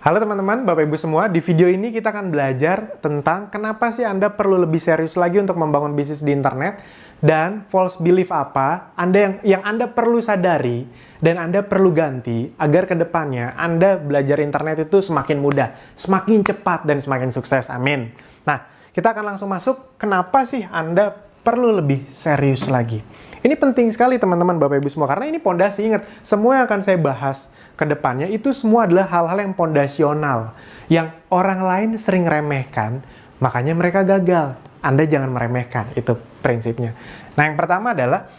Halo teman-teman, Bapak Ibu semua. Di video ini kita akan belajar tentang kenapa sih Anda perlu lebih serius lagi untuk membangun bisnis di internet dan false belief apa yang Anda perlu sadari dan Anda perlu ganti agar kedepannya Anda belajar internet itu semakin mudah, semakin cepat, dan semakin sukses. Amin. Nah, kita akan langsung masuk kenapa sih Anda perlu lebih serius lagi. Ini penting sekali teman-teman Bapak Ibu semua karena ini pondasi. Ingat, semua yang akan saya bahas kedepannya itu semua adalah hal-hal yang pondasional yang orang lain sering remehkan, makanya mereka gagal. Anda jangan meremehkan, itu prinsipnya. Nah, yang pertama adalah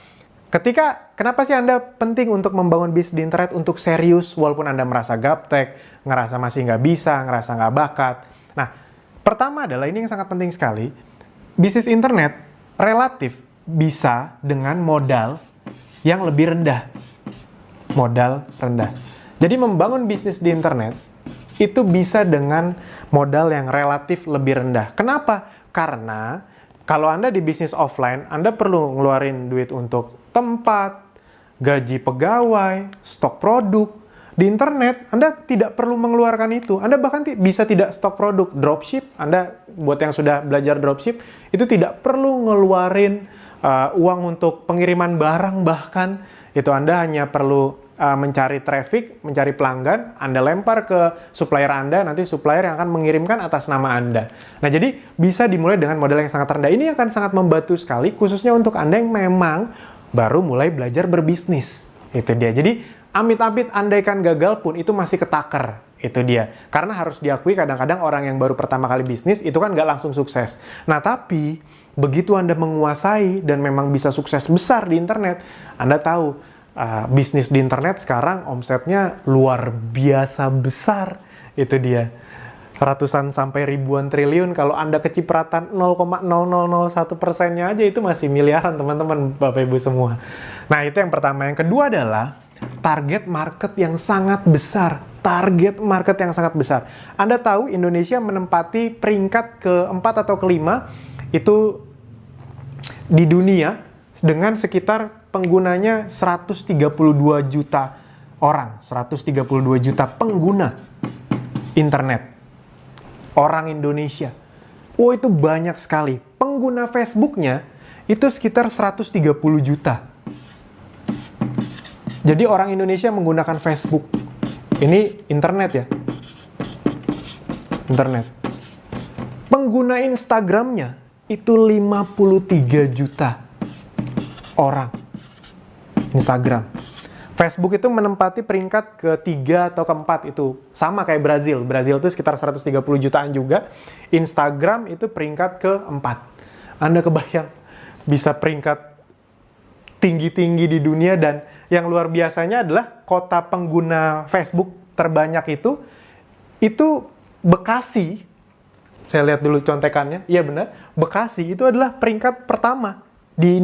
kenapa sih Anda penting untuk membangun bisnis di internet untuk serius walaupun Anda merasa gaptek, ngerasa masih nggak bisa, ngerasa nggak bakat. Nah, pertama adalah ini yang sangat penting sekali, bisnis internet relatif bisa dengan modal yang lebih rendah. Modal rendah. Jadi membangun bisnis di internet itu bisa dengan modal yang relatif lebih rendah. Kenapa? Karena kalau Anda di bisnis offline, Anda perlu ngeluarin duit untuk tempat, gaji pegawai, stok produk. Di internet, Anda tidak perlu mengeluarkan itu. Anda bahkan bisa tidak stok produk. Dropship, Anda buat yang sudah belajar dropship, itu tidak perlu ngeluarin uang untuk pengiriman barang bahkan. Itu Anda hanya perlu mencari traffic, mencari pelanggan, Anda lempar ke supplier Anda, nanti supplier yang akan mengirimkan atas nama Anda. Nah, jadi bisa dimulai dengan modal yang sangat rendah. Ini akan sangat membantu sekali, khususnya untuk Anda yang memang baru mulai belajar berbisnis. Itu dia. Jadi, amit-amit andaikan gagal pun, itu masih ketaker. Itu dia. Karena harus diakui kadang-kadang orang yang baru pertama kali bisnis, itu kan nggak langsung sukses. Nah, tapi, begitu Anda menguasai dan memang bisa sukses besar di internet, Anda tahu, bisnis di internet sekarang omsetnya luar biasa besar. Itu dia. Ratusan sampai ribuan triliun. Kalau Anda kecipratan 0,0001%-nya aja itu masih miliaran teman-teman Bapak Ibu semua. Nah, itu yang pertama. Yang kedua adalah target market yang sangat besar. Target market yang sangat besar. Anda tahu Indonesia menempati peringkat keempat atau kelima itu di dunia dengan sekitar penggunanya 132 juta orang, 132 juta pengguna internet. Orang Indonesia. Oh, itu banyak sekali. Pengguna Facebooknya itu sekitar 130 juta. Jadi orang Indonesia menggunakan Facebook. Ini internet ya. Internet. Pengguna Instagramnya itu 53 juta orang. Instagram. Facebook itu menempati peringkat ketiga atau keempat, itu sama kayak Brazil. Brazil itu sekitar 130 jutaan juga. Instagram itu peringkat keempat. Anda kebayang bisa peringkat tinggi-tinggi di dunia, dan yang luar biasanya adalah kota pengguna Facebook terbanyak itu Bekasi. Saya lihat dulu contekannya. Iya benar, Bekasi itu adalah peringkat pertama di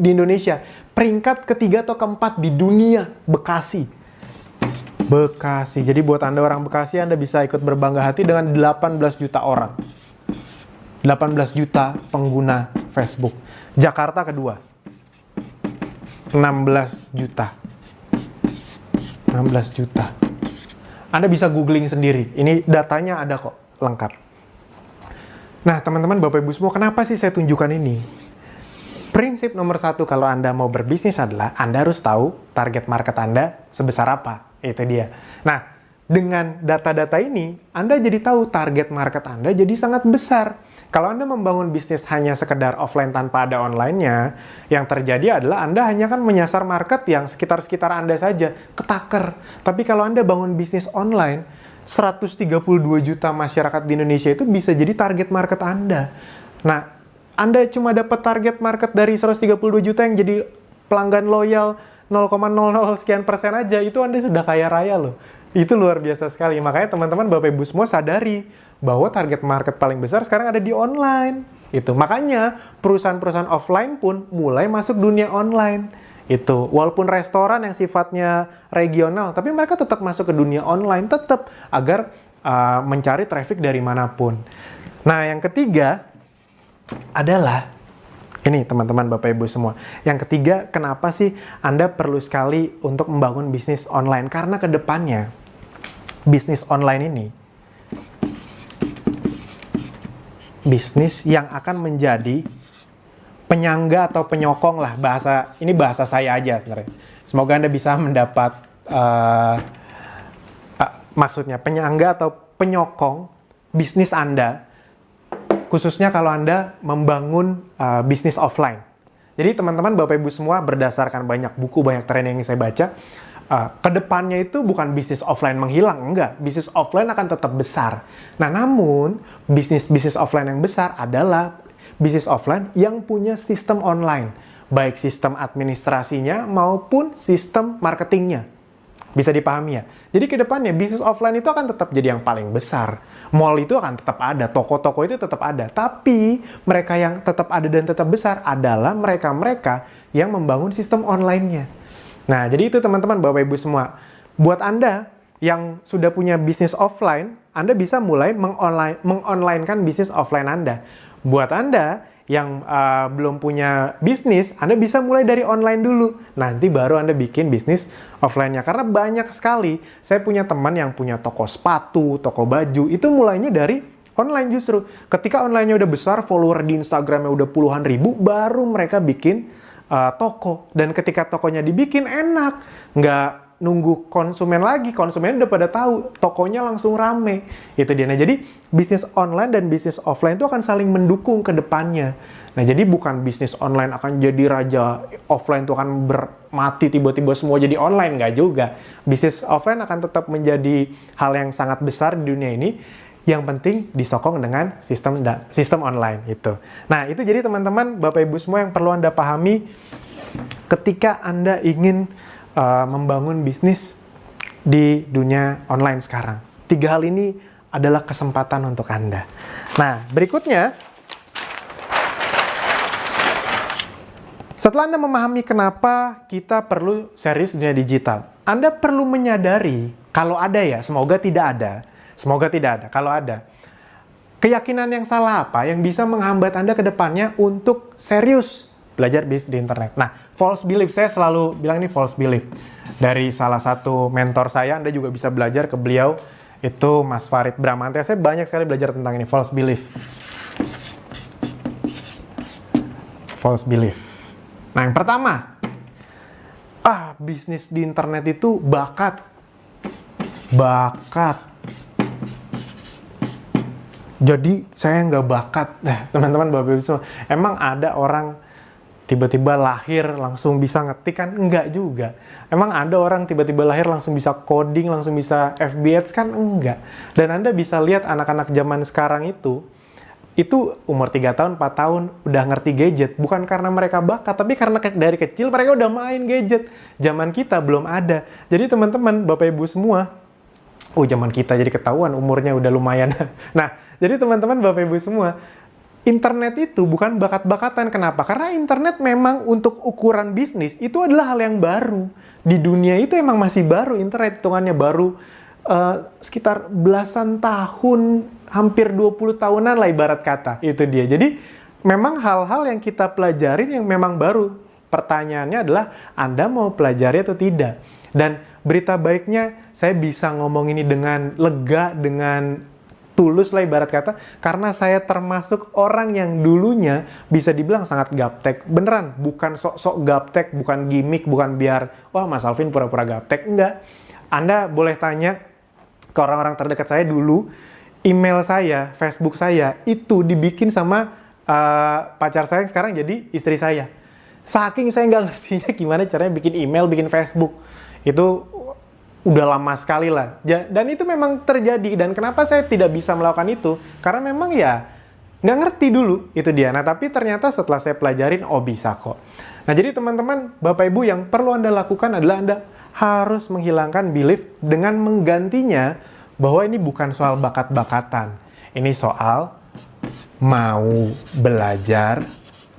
Indonesia. Peringkat ketiga atau keempat di dunia, Bekasi. Bekasi. Jadi buat Anda orang Bekasi, Anda bisa ikut berbangga hati dengan 18 juta orang. 18 juta pengguna Facebook. Jakarta kedua. 16 juta. 16 juta. Anda bisa googling sendiri. Ini datanya ada kok, lengkap. Nah, teman-teman Bapak Ibu semua, kenapa sih saya tunjukkan ini? Prinsip nomor satu kalau Anda mau berbisnis adalah Anda harus tahu target market Anda sebesar apa. Itu dia. Nah, dengan data-data ini, Anda jadi tahu target market Anda jadi sangat besar. Kalau Anda membangun bisnis hanya sekedar offline tanpa ada online-nya, yang terjadi adalah Anda hanya kan menyasar market yang sekitar-sekitar Anda saja, ketaker. Tapi kalau Anda bangun bisnis online, 132 juta masyarakat di Indonesia itu bisa jadi target market Anda. Nah, Anda cuma dapat target market dari 132 juta yang jadi pelanggan loyal 0,00 sekian persen aja, itu Anda sudah kaya raya loh. Itu luar biasa sekali. Makanya teman-teman Bapak Ibu semua sadari bahwa target market paling besar sekarang ada di online. Itu makanya perusahaan-perusahaan offline pun mulai masuk dunia online. Itu walaupun restoran yang sifatnya regional, tapi mereka tetap masuk ke dunia online, tetap agar mencari traffic dari manapun. Nah, yang ketiga adalah ini teman-teman Bapak Ibu semua. Yang ketiga, kenapa sih Anda perlu sekali untuk membangun bisnis online? Karena kedepannya bisnis online ini bisnis yang akan menjadi penyangga atau penyokong lah, ini bahasa saya aja sebenarnya. Semoga Anda bisa mendapat maksudnya penyangga atau penyokong bisnis Anda, khususnya kalau Anda membangun bisnis offline. Jadi teman-teman, Bapak Ibu semua, berdasarkan banyak buku, banyak training yang saya baca, kedepannya itu bukan bisnis offline menghilang, enggak. Bisnis offline akan tetap besar. Nah, namun bisnis offline yang besar adalah bisnis offline yang punya sistem online, baik sistem administrasinya maupun sistem marketingnya. Bisa dipahami ya? Jadi kedepannya bisnis offline itu akan tetap jadi yang paling besar. Mall itu akan tetap ada, toko-toko itu tetap ada. Tapi mereka yang tetap ada dan tetap besar adalah mereka-mereka yang membangun sistem online-nya. Nah, jadi itu teman-teman, Bapak Ibu semua. Buat Anda yang sudah punya bisnis offline, Anda bisa mulai mengonlinekan bisnis offline Anda. Buat Anda yang belum punya bisnis, Anda bisa mulai dari online dulu. Nanti baru Anda bikin bisnis offline-nya. Karena banyak sekali, saya punya teman yang punya toko sepatu, toko baju, itu mulainya dari online justru. Ketika online-nya udah besar, follower di Instagram-nya udah puluhan ribu, baru mereka bikin toko. Dan ketika tokonya dibikin, enak. Nggak nunggu konsumen lagi. Konsumen udah pada tahu. Tokonya langsung rame. Itu dia. Nah, jadi bisnis online dan bisnis offline itu akan saling mendukung ke depannya. Nah, jadi bukan bisnis online akan jadi raja, offline itu akan mati tiba-tiba semua jadi online. Nggak juga. Bisnis offline akan tetap menjadi hal yang sangat besar di dunia ini. Yang penting disokong dengan sistem online itu. Nah, itu jadi teman-teman, Bapak Ibu semua yang perlu Anda pahami ketika Anda ingin membangun bisnis di dunia online sekarang. 3 hal ini adalah kesempatan untuk Anda. Nah, berikutnya, setelah Anda memahami kenapa kita perlu serius di dunia digital, Anda perlu menyadari, kalau ada ya, semoga tidak ada, kalau ada keyakinan yang salah apa yang bisa menghambat Anda ke depannya untuk serius belajar bisnis di internet. Nah, false belief, saya selalu bilang ini false belief. Dari salah satu mentor saya, Anda juga bisa belajar ke beliau, itu Mas Farid Bramantya. Saya banyak sekali belajar tentang ini, false belief. False belief. Nah, yang pertama, bisnis di internet itu bakat. Jadi saya nggak bakat. Nah, teman-teman, Bapak Ibu semua, emang ada orang tiba-tiba lahir langsung bisa ngetik kan? Enggak juga. Emang ada orang tiba-tiba lahir langsung bisa coding, langsung bisa FB Ads kan? Enggak. Dan Anda bisa lihat anak-anak zaman sekarang itu umur 3 tahun, 4 tahun udah ngerti gadget. Bukan karena mereka bakat, tapi karena dari kecil mereka udah main gadget. Zaman kita belum ada. Jadi teman-teman, Bapak Ibu semua, zaman kita jadi ketahuan umurnya udah lumayan. Nah, jadi teman-teman, Bapak Ibu semua, internet itu bukan bakat-bakatan. Kenapa? Karena internet memang untuk ukuran bisnis itu adalah hal yang baru. Di dunia itu emang masih baru. Internet hitungannya baru sekitar belasan tahun, hampir 20 tahunan lah ibarat kata. Itu dia. Jadi memang hal-hal yang kita pelajarin yang memang baru. Pertanyaannya adalah Anda mau pelajari atau tidak. Dan berita baiknya saya bisa ngomong ini dengan lega, dengan tulus lah ibarat kata, karena saya termasuk orang yang dulunya bisa dibilang sangat gaptek. Beneran, bukan sok-sok gaptek, bukan gimmick, bukan biar, wah Mas Alvin pura-pura gaptek. Enggak. Anda boleh tanya ke orang-orang terdekat saya dulu, email saya, Facebook saya, itu dibikin sama pacar saya yang sekarang jadi istri saya. Saking saya nggak ngertinya gimana caranya bikin email, bikin Facebook. Itu udah lama sekali lah. Dan itu memang terjadi. Dan kenapa saya tidak bisa melakukan itu? Karena memang ya nggak ngerti dulu. Itu dia. Nah, tapi ternyata setelah saya pelajarin, bisa kok. Nah, jadi teman-teman, Bapak Ibu, yang perlu Anda lakukan adalah Anda harus menghilangkan belief dengan menggantinya bahwa ini bukan soal bakat-bakatan. Ini soal mau belajar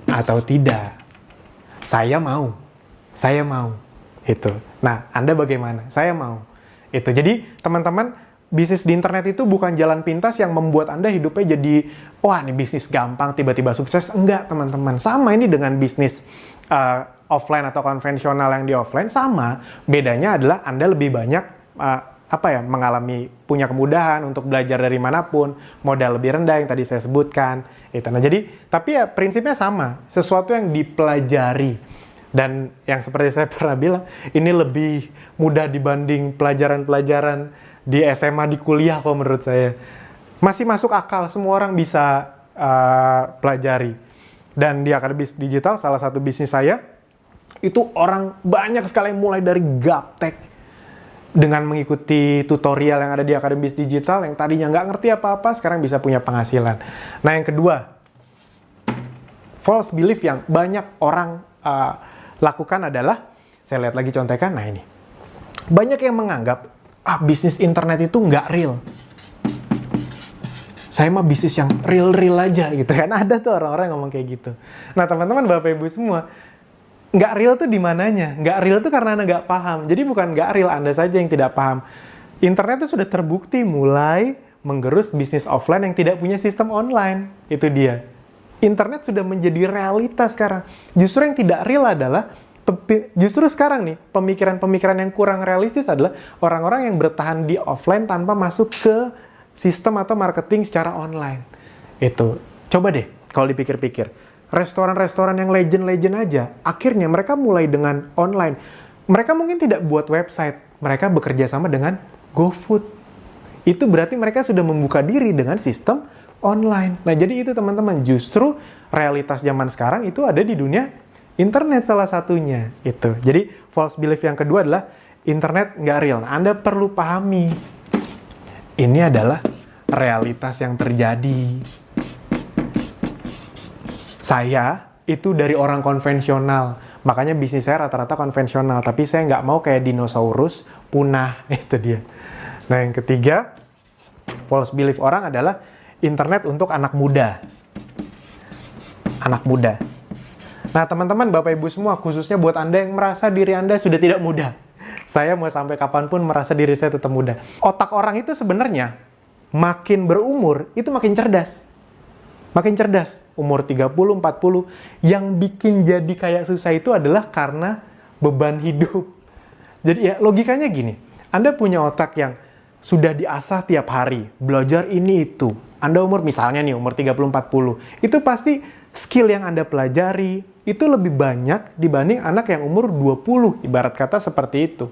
atau tidak. Saya mau. Itu. Nah, Anda bagaimana? Saya mau. Itu. Jadi, teman-teman, bisnis di internet itu bukan jalan pintas yang membuat Anda hidupnya jadi, wah, ini bisnis gampang, tiba-tiba sukses. Enggak, teman-teman. Sama ini dengan bisnis offline atau konvensional yang di offline, sama. Bedanya adalah Anda lebih banyak punya kemudahan untuk belajar dari manapun, modal lebih rendah yang tadi saya sebutkan. Itu. Nah, jadi tapi ya prinsipnya sama, sesuatu yang dipelajari. Dan yang seperti saya pernah bilang, ini lebih mudah dibanding pelajaran-pelajaran di SMA, di kuliah kok menurut saya. Masih masuk akal, semua orang bisa pelajari. Dan di Akademi Digital, salah satu bisnis saya, itu orang banyak sekali mulai dari gaptek, dengan mengikuti tutorial yang ada di Akademi Digital, yang tadinya nggak ngerti apa-apa, sekarang bisa punya penghasilan. Nah, yang kedua, false belief yang banyak orang lakukan adalah, saya lihat lagi contekan, nah ini. Banyak yang menganggap, bisnis internet itu nggak real. Saya mah bisnis yang real-real aja gitu kan. Ada tuh orang-orang yang ngomong kayak gitu. Nah, teman-teman, Bapak Ibu semua, nggak real tuh di mananya? Nggak real tuh karena Anda nggak paham. Jadi bukan nggak real, Anda saja yang tidak paham. Internet itu sudah terbukti mulai menggerus bisnis offline yang tidak punya sistem online. Itu dia. Internet sudah menjadi realitas sekarang. Justru yang tidak real adalah, justru sekarang nih, pemikiran-pemikiran yang kurang realistis adalah orang-orang yang bertahan di offline tanpa masuk ke sistem atau marketing secara online. Itu. Coba deh kalau dipikir-pikir. Restoran-restoran yang legend-legend aja, akhirnya mereka mulai dengan online. Mereka mungkin tidak buat website, mereka bekerja sama dengan GoFood. Itu berarti mereka sudah membuka diri dengan sistem online. Nah, jadi itu teman-teman, justru realitas zaman sekarang itu ada di dunia internet salah satunya. Itu. Jadi, false belief yang kedua adalah internet nggak real. Nah, Anda perlu pahami, ini adalah realitas yang terjadi. Saya itu dari orang konvensional, makanya bisnis saya rata-rata konvensional, tapi saya nggak mau kayak dinosaurus punah, itu dia. Nah, yang ketiga, false belief orang adalah internet untuk anak muda. Anak muda. Nah, teman-teman, Bapak Ibu semua, khususnya buat Anda yang merasa diri Anda sudah tidak muda. Saya mau sampai kapanpun merasa diri saya tetap muda. Otak orang itu sebenarnya makin berumur, itu makin cerdas. Makin cerdas, umur 30, 40, yang bikin jadi kayak susah itu adalah karena beban hidup. Jadi ya logikanya gini, Anda punya otak yang sudah diasah tiap hari, belajar ini itu. Anda umur misalnya nih, umur 30, 40, itu pasti skill yang Anda pelajari itu lebih banyak dibanding anak yang umur 20, ibarat kata seperti itu.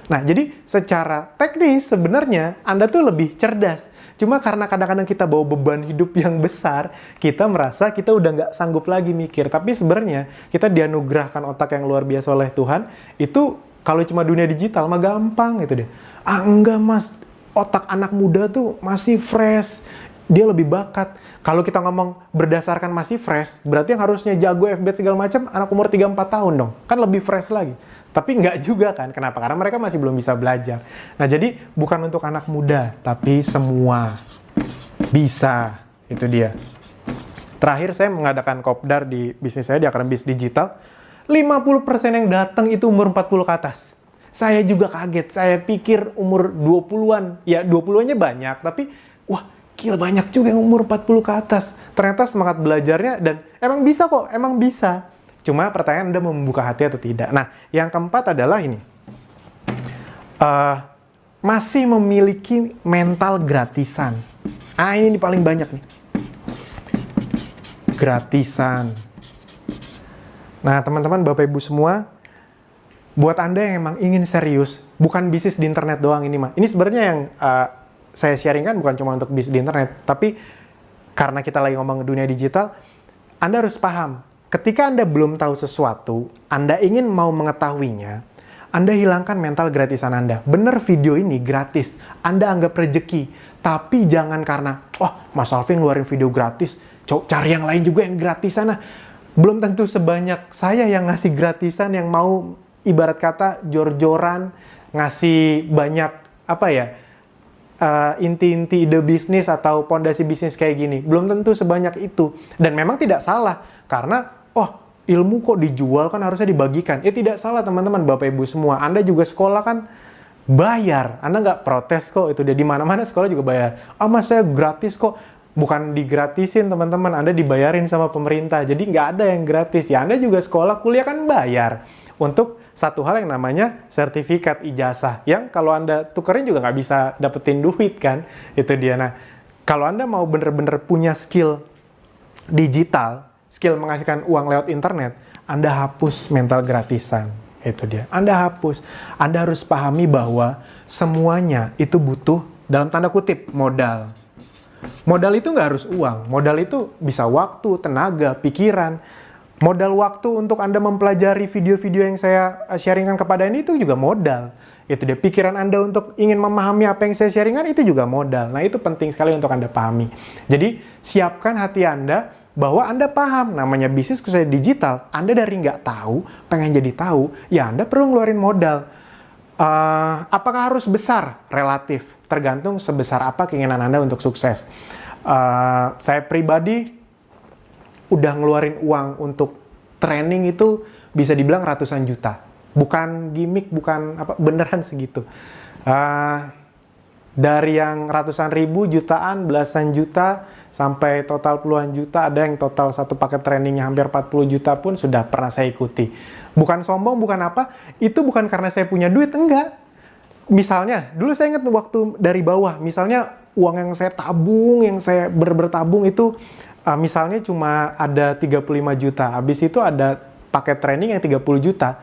Nah, jadi secara teknis sebenarnya Anda tuh lebih cerdas. Cuma karena kadang-kadang kita bawa beban hidup yang besar, kita merasa kita udah nggak sanggup lagi mikir. Tapi sebenarnya kita dianugerahkan otak yang luar biasa oleh Tuhan, itu kalau cuma dunia digital mah gampang gitu deh. Enggak mas, otak anak muda tuh masih fresh, dia lebih bakat. Kalau kita ngomong berdasarkan masih fresh, berarti yang harusnya jago FB segala macam, anak umur 3-4 tahun dong. Kan lebih fresh lagi. Tapi nggak juga kan, kenapa? Karena mereka masih belum bisa belajar. Nah, jadi bukan untuk anak muda, tapi semua bisa. Itu dia. Terakhir saya mengadakan kopdar di bisnis saya, di Akademi Digital. 50% yang datang itu umur 40 ke atas. Saya juga kaget, saya pikir umur 20-an. Ya, 20-annya banyak, tapi wah, gila banyak juga yang umur 40 ke atas. Ternyata semangat belajarnya, dan emang bisa kok, emang bisa. Cuma pertanyaan Anda mau membuka hati atau tidak. Nah, yang keempat adalah ini. Masih memiliki mental gratisan. Ini paling banyak nih. Gratisan. Nah, teman-teman, Bapak Ibu semua, buat Anda yang emang ingin serius, bukan bisnis di internet doang ini mah. Ini sebenarnya yang saya sharingkan bukan cuma untuk bisnis di internet, tapi karena kita lagi ngomong dunia digital, Anda harus paham. Ketika Anda belum tahu sesuatu, Anda ingin mau mengetahuinya, Anda hilangkan mental gratisan Anda. Bener, video ini gratis, Anda anggap rezeki. Tapi jangan karena, Mas Alvin ngeluarin video gratis, cari yang lain juga yang gratis sana. Belum tentu sebanyak saya yang ngasih gratisan, yang mau ibarat kata jor-joran, ngasih banyak, inti-inti ide bisnis atau pondasi bisnis kayak gini. Belum tentu sebanyak itu. Dan memang tidak salah, karena ilmu kok dijual, kan harusnya dibagikan. Ya tidak salah teman-teman, Bapak Ibu semua. Anda juga sekolah kan bayar. Anda nggak protes kok, itu dia. Di mana-mana sekolah juga bayar. Mas saya gratis kok. Bukan digratisin teman-teman, Anda dibayarin sama pemerintah. Jadi nggak ada yang gratis. Ya Anda juga sekolah, kuliah kan bayar. Untuk satu hal yang namanya sertifikat ijazah, yang kalau Anda tukerin juga nggak bisa dapetin duit kan, itu dia. Nah, kalau Anda mau bener-bener punya skill digital, skill menghasilkan uang lewat internet, Anda hapus mental gratisan, itu dia. Anda hapus. Anda harus pahami bahwa semuanya itu butuh, dalam tanda kutip, modal. Modal itu nggak harus uang, modal itu bisa waktu, tenaga, pikiran. Modal waktu untuk Anda mempelajari video-video yang saya sharingkan kepada ini itu juga modal. Itu dia, pikiran Anda untuk ingin memahami apa yang saya sharingkan itu juga modal. Nah, itu penting sekali untuk Anda pahami. Jadi, siapkan hati Anda bahwa Anda paham, namanya bisnis khususnya digital, Anda dari nggak tahu, pengen jadi tahu, ya Anda perlu ngeluarin modal. Apakah harus besar? Relatif. Tergantung sebesar apa keinginan Anda untuk sukses. Saya pribadi udah ngeluarin uang untuk training itu bisa dibilang ratusan juta. Bukan gimmick, bukan apa, beneran segitu. Dari yang ratusan ribu, jutaan, belasan juta, sampai total puluhan juta, ada yang total satu paket trainingnya hampir 40 juta pun sudah pernah saya ikuti. Bukan sombong, bukan apa, itu bukan karena saya punya duit, enggak. Misalnya, dulu saya ingat waktu dari bawah, misalnya uang yang saya tabung, yang saya bertabung itu, misalnya cuma ada 35 juta, habis itu ada paket training yang 30 juta.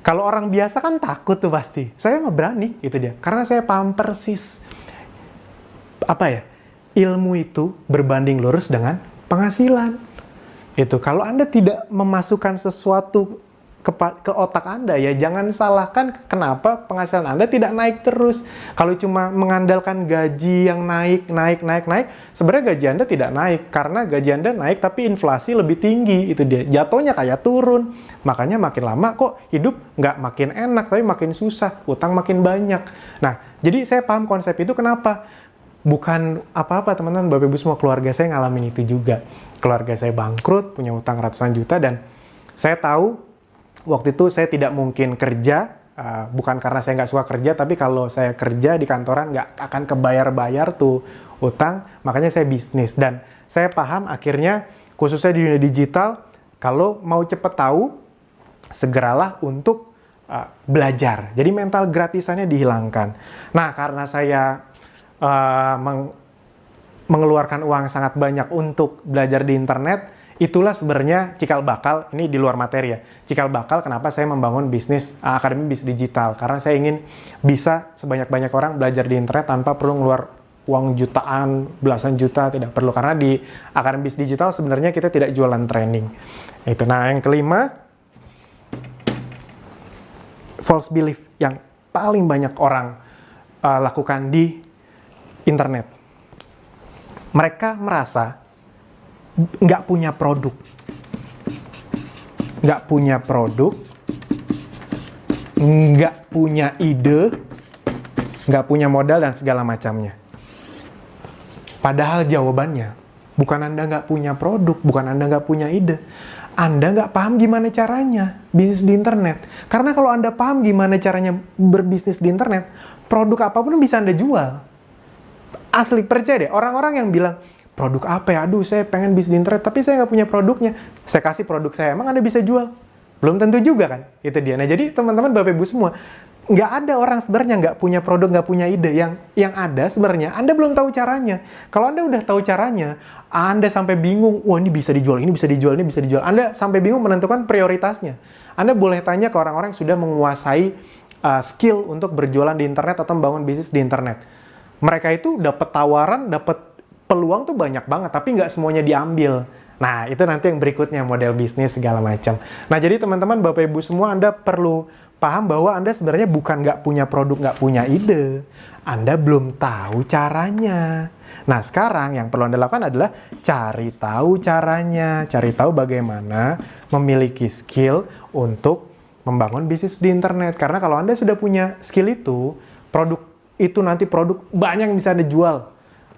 Kalau orang biasa kan takut tuh pasti. Saya nggak berani, itu dia. Karena saya paham persis. Apa ya? Ilmu itu berbanding lurus dengan penghasilan. Itu. Kalau Anda tidak memasukkan sesuatu ke otak Anda, ya jangan salahkan kenapa penghasilan Anda tidak naik terus. Kalau cuma mengandalkan gaji yang naik, sebenarnya gaji Anda tidak naik. Karena gaji Anda naik, tapi inflasi lebih tinggi. Itu dia. Jatuhnya kayak turun. Makanya makin lama kok hidup nggak makin enak, tapi makin susah. Utang makin banyak. Nah, jadi saya paham konsep itu kenapa. Bukan apa-apa teman-teman, Bapak Ibu semua, keluarga saya ngalamin itu juga. Keluarga saya bangkrut, punya utang ratusan juta, dan saya tahu waktu itu saya tidak mungkin kerja, bukan karena saya nggak suka kerja, tapi kalau saya kerja di kantoran nggak akan kebayar-bayar tuh utang, makanya saya bisnis. Dan saya paham akhirnya, khususnya di dunia digital, kalau mau cepet tahu, segeralah untuk belajar. Jadi mental gratisannya dihilangkan. Nah, karena saya mengeluarkan uang sangat banyak untuk belajar di internet, itulah sebenarnya cikal bakal, ini di luar materi ya, cikal bakal kenapa saya membangun bisnis Akademi Bisnis Digital, karena saya ingin bisa sebanyak-banyak orang belajar di internet tanpa perlu ngeluar uang jutaan, belasan juta, tidak perlu, karena di Akademi Bisnis Digital sebenarnya kita tidak jualan training. Itu. Nah, yang kelima, false belief yang paling banyak orang lakukan di internet. Mereka merasa nggak punya produk, nggak punya ide, nggak punya modal, dan segala macamnya. Padahal jawabannya, bukan Anda nggak punya produk, bukan Anda nggak punya ide. Anda nggak paham gimana caranya bisnis di internet. Karena kalau Anda paham gimana caranya berbisnis di internet, produk apapun bisa Anda jual. Asli, percaya deh, orang-orang yang bilang, produk apa ya? Aduh, saya pengen bisnis di internet, tapi saya nggak punya produknya. Saya kasih produk saya, emang Anda bisa jual? Belum tentu juga kan? Itu dia. Nah, jadi teman-teman, Bapak Ibu semua, nggak ada orang sebenarnya nggak punya produk, nggak punya ide. Yang ada sebenarnya, Anda belum tahu caranya. Kalau Anda udah tahu caranya, Anda sampai bingung, wah ini bisa dijual, ini bisa dijual, ini bisa dijual. Anda sampai bingung menentukan prioritasnya. Anda boleh tanya ke orang-orang yang sudah menguasai skill untuk berjualan di internet atau membangun bisnis di internet. Mereka itu dapat tawaran, dapat peluang tuh banyak banget, tapi nggak semuanya diambil. Nah, itu nanti yang berikutnya, model bisnis segala macam. Nah, jadi teman-teman, Bapak Ibu semua, Anda perlu paham bahwa Anda sebenarnya bukan nggak punya produk, nggak punya ide. Anda belum tahu caranya. Nah, sekarang yang perlu Anda lakukan adalah cari tahu caranya, cari tahu bagaimana memiliki skill untuk membangun bisnis di internet. Karena kalau Anda sudah punya skill itu, produk itu nanti produk banyak yang bisa Anda jual.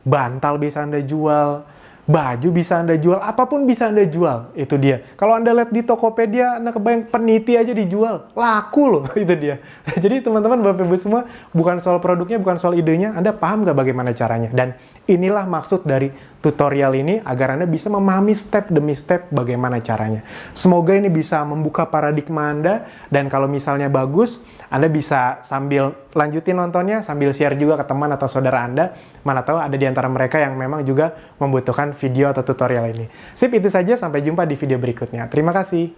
Bantal bisa Anda jual, baju bisa Anda jual, apapun bisa Anda jual, itu dia. Kalau Anda lihat di Tokopedia, Anda kebayang peniti aja dijual, laku loh, itu dia. Jadi teman-teman, Bapak Ibu semua, bukan soal produknya, bukan soal idenya, Anda paham nggak bagaimana caranya? Dan inilah maksud dari tutorial ini, agar Anda bisa memahami step demi step bagaimana caranya. Semoga ini bisa membuka paradigma Anda, dan kalau misalnya bagus, Anda bisa sambil lanjutin nontonnya, sambil share juga ke teman atau saudara Anda, mana tahu ada di antara mereka yang memang juga membutuhkan video atau tutorial ini. Sip, itu saja. Sampai jumpa di video berikutnya. Terima kasih.